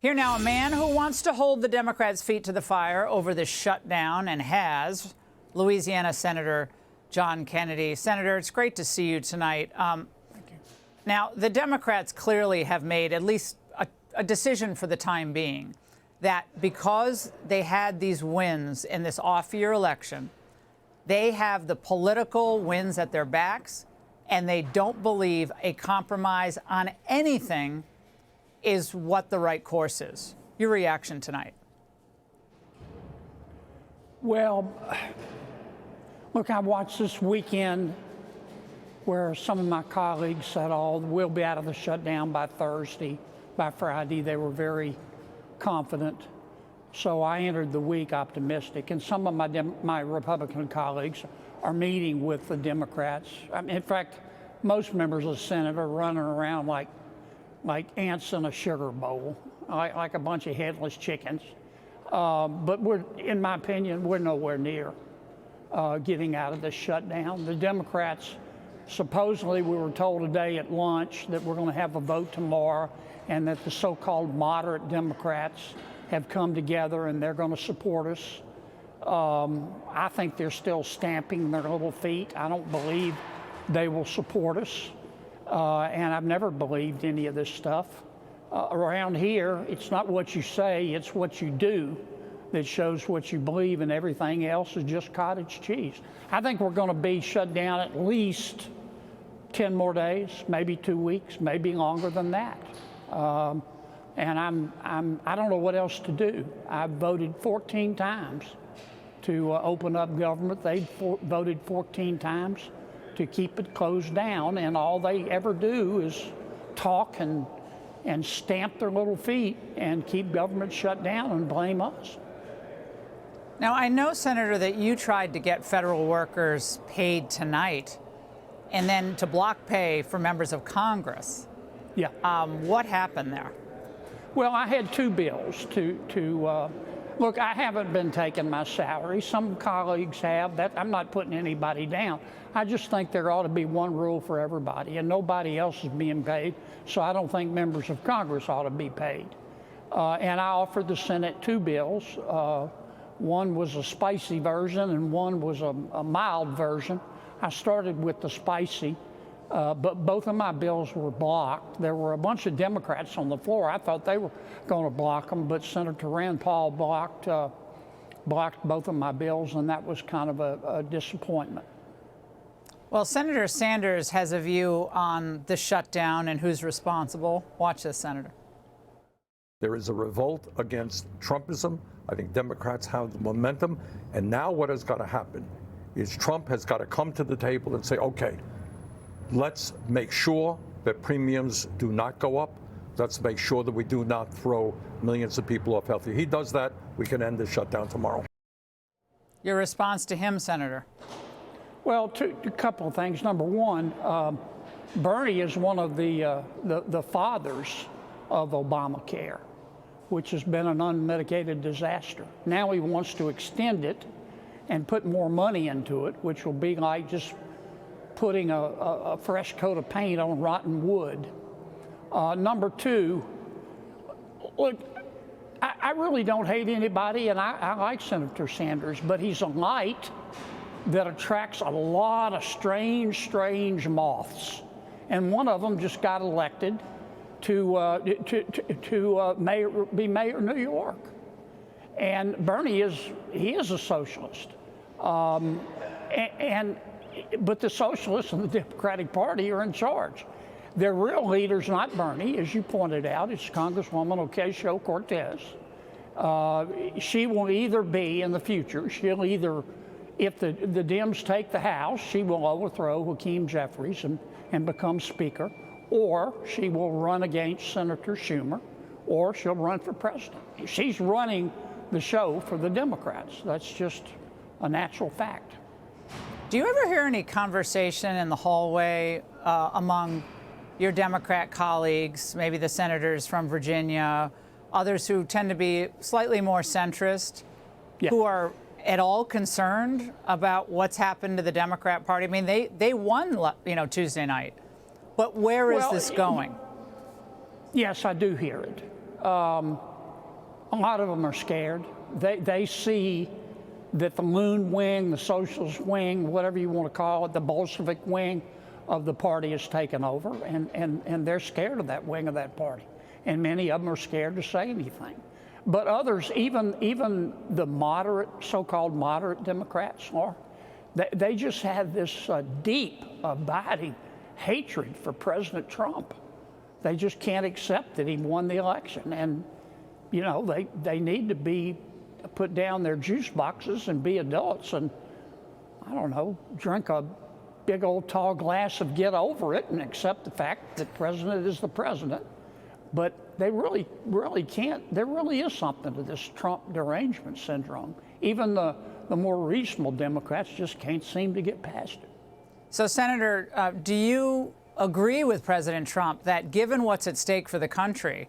Here now, a man who wants to hold the Democrats' feet to the fire over the shutdown and has, Louisiana Senator John Kennedy. Senator, it's great to see you tonight. Thank you. Now, the Democrats clearly have made at least a decision for the time being that because they had these wins in this off-year election, they have the political wins at their backs, and they don't believe a compromise on anything is what the right course is. Your reaction tonight? Well, look, I watched this weekend where some of my colleagues said, oh, we'll be out of the shutdown by Thursday, by Friday. They were very confident. So I entered the week optimistic. And some of my Republican colleagues are meeting with the Democrats. In fact, most members of the Senate are running around like ants in a sugar bowl, like a bunch of headless chickens. But in my opinion, we're nowhere near getting out of this shutdown. The Democrats, supposedly we were told today at lunch that we're going to have a vote tomorrow and that the so-called moderate Democrats have come together and they're going to support us. I think they're still stamping their little feet. I don't believe they will support us. And I've never believed any of this stuff. Around here, it's not what you say, it's what you do that shows what you believe, and everything else is just cottage cheese. I think we're going to be shut down at least 10 more days, maybe 2 weeks, maybe longer than that. And I don't know what else to do. I've voted 14 times to open up government. They voted 14 times to keep it closed down, and all they ever do is talk and stamp their little feet and keep government shut down and blame us. Now, I know, Senator, that you tried to get federal workers paid tonight and then to block pay for members of Congress. Yeah. What happened there? Well, I had two bills to look, I haven't been taking my salary. Some colleagues have. I'm not putting anybody down. I just think there ought to be one rule for everybody, and nobody else is being paid, so I don't think members of Congress ought to be paid. And I offered the Senate two bills. One was a spicy version, and one was a mild version. I started with the spicy, but both of my bills were blocked. There were a bunch of Democrats on the floor. I thought they were going to block them, but Senator Rand Paul blocked both of my bills, and that was kind of a disappointment. Well, Senator Sanders has a view on the shutdown and who's responsible. Watch this, Senator. There is a revolt against Trumpism. I think Democrats have the momentum. And now what has got to happen is Trump has got to come to the table and say, okay, let's make sure that premiums do not go up. Let's make sure that we do not throw millions of people off health care. He does that, we can end the shutdown tomorrow. Your response to him, Senator? Well, a couple of things. Number one, Bernie is one of the fathers of Obamacare, which has been an unmitigated disaster. Now he wants to extend it and put more money into it, which will be like just putting a fresh coat of paint on rotten wood. Number two, look, I really don't hate anybody, and I like Senator Sanders, but he's a light that attracts a lot of strange moths. And one of them just got elected to be mayor of New York. And Bernie is a socialist. But the socialists and the Democratic Party are in charge. Their real leader's not Bernie, as you pointed out. It's Congresswoman Ocasio-Cortez. She will either be in the future, she'll either, if the Dems take the House, she will overthrow Hakeem Jeffries and become Speaker, or she will run against Senator Schumer, or she'll run for president. She's running the show for the Democrats. That's just a natural fact. Do you ever hear any conversation in the hallway among your Democrat colleagues, maybe the senators from Virginia, others who tend to be slightly more centrist, who are at all concerned about what's happened to the Democrat Party? I mean, they won, Tuesday night, but where is this going? Yes, I do hear it. a lot of them are scared. They see that the loon wing, the socialist wing, whatever you want to call it, the Bolshevik wing of the party has taken over, and they're scared of that wing of that party. And many of them are scared to say anything. But others, even the moderate, so-called moderate Democrats, they just have this deep, abiding hatred for President Trump. They just can't accept that he won the election. And, you know, they need to be put down their juice boxes and be adults and, I don't know, drink a big old tall glass of get over it and accept the fact that the president is the president. But they really can't. There really is something to this Trump derangement syndrome. Even the more reasonable Democrats just can't seem to get past it. So, Senator, do you agree with President Trump that given what's at stake for the country,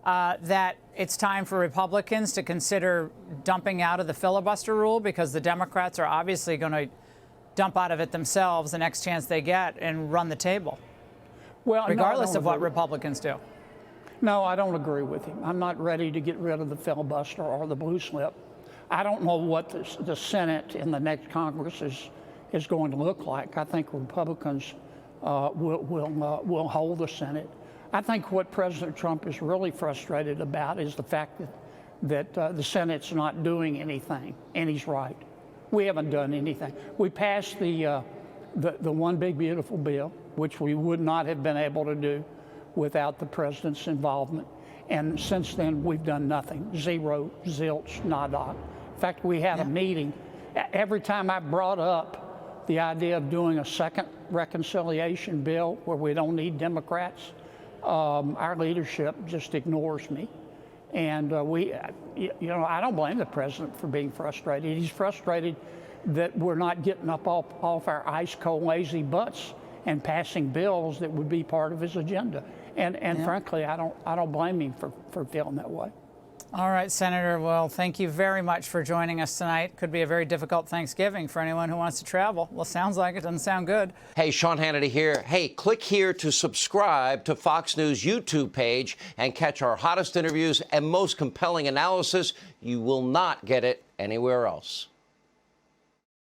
that it's time for Republicans to consider dumping out of the filibuster rule, because the Democrats are obviously going to dump out of it themselves the next chance they get and run the table, well, regardless of what Republicans do? No, I don't agree with him. I'm not ready to get rid of the filibuster or the blue slip. I don't know what the Senate in the next Congress is going to look like. I think Republicans will hold the Senate. I think what President Trump is really frustrated about is the fact that the Senate's not doing anything, and he's right. We haven't done anything. We passed the one big beautiful bill, which we would not have been able to do without the president's involvement. And since then, we've done nothing. Zero, zilch, nada. In fact, we had a meeting. Every time I brought up the idea of doing a second reconciliation bill where we don't need Democrats, our leadership just ignores me. And I don't blame the president for being frustrated. He's frustrated that we're not getting up off our ice cold lazy butts and passing bills that would be part of his agenda. And frankly, I don't blame him for feeling that way. All right, Senator. Well, thank you very much for joining us tonight. Could be a very difficult Thanksgiving for anyone who wants to travel. Well, sounds like it. Doesn't sound good. Hey, Sean Hannity here. Hey, click here to subscribe to Fox News YouTube page and catch our hottest interviews and most compelling analysis. You will not get it anywhere else.